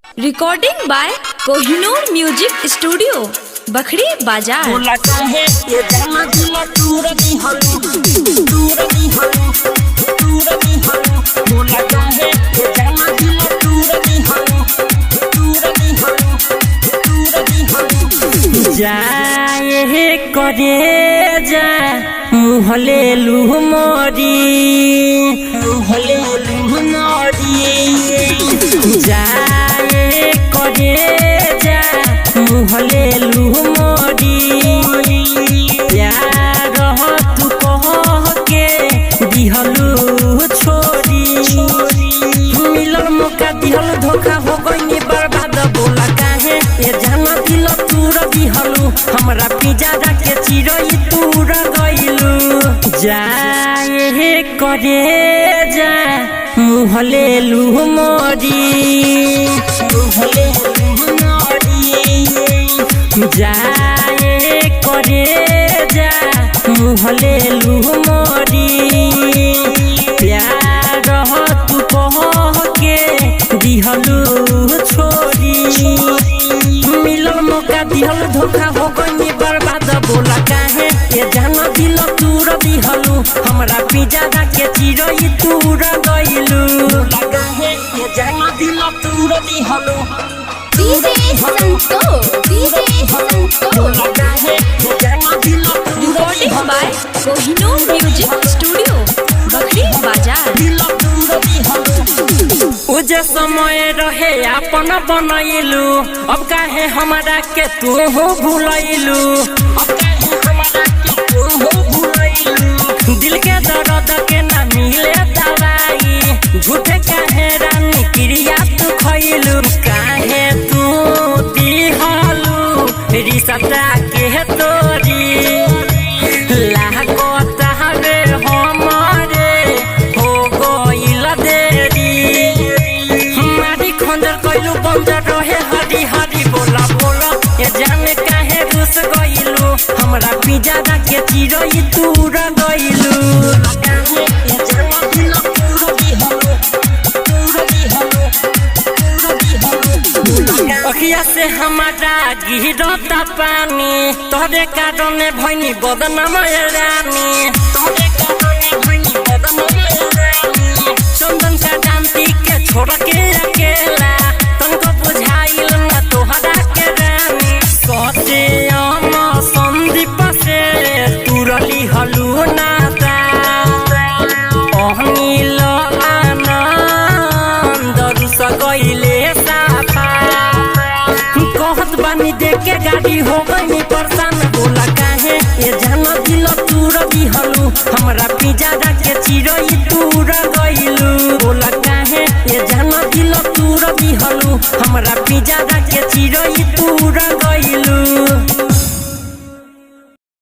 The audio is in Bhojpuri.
Recording by Kohinoor music studio Bakhri Bazar. जाए करे जा मुहले लूह मोरी जाए करे जा मुहले लूह मोरी प्यार तू कह के दिहलू छोरी मिलल मौका दिहल धोखा हो गई बर्बाद बोला काहे ये जाना दिल तूर दिहलू हमरा पिजा के चिरई तूर गइलू जाए करे जा मुहले लूह मोरी जाए करे जा मुहले लूह मोरी प्यार तू कह के दिहलू छोरी मिलल मौका दिहल धोखा हो गई बर्बाद बोला काहे ये जाना दिल तूर दिहलू हमरा पिजा के चिरई तूर गइलू काहे ये जाना दिल तूर दिहलू recording by Kohinoor music studio Bakhri Bazar. उजे समय रहे अपन बनैलू अब काहे हमरा के तू हो भूलैलू दिल के दर्द के ना मिले दवाई झूठे काहे रानी क्रिया तू खइलू काहे तू दिहलू रिश्ता के तोरी लागत हवे हमारे हो गइल देरी हमारी खंजर कइलू बंजर रहे हरी हरी बोला बोला ये जाने काहे रुस गइलू हमरा पिजा के चिरई तूर गइलू अखिया से हमारा गिरता पानी तोहरे कारण भइनी बदनाम रानी चंदन का डांती के छोड़ के अकेला तनको बुझाइल ना तोहरा के रानी सोचे संदीप से तुरली हलू नाता अनिल आनंद रुस गइले साफा कहत बानी देख के गाड़ी हो गई परेशान बोला काहे ये जाना दिल तूर दिहलू हमरा पिजा के चिरई तूर गइलू बोला काहे ये जाना दिल तूर दिहलू हमरा पिजा के चिरई तूर गइलू।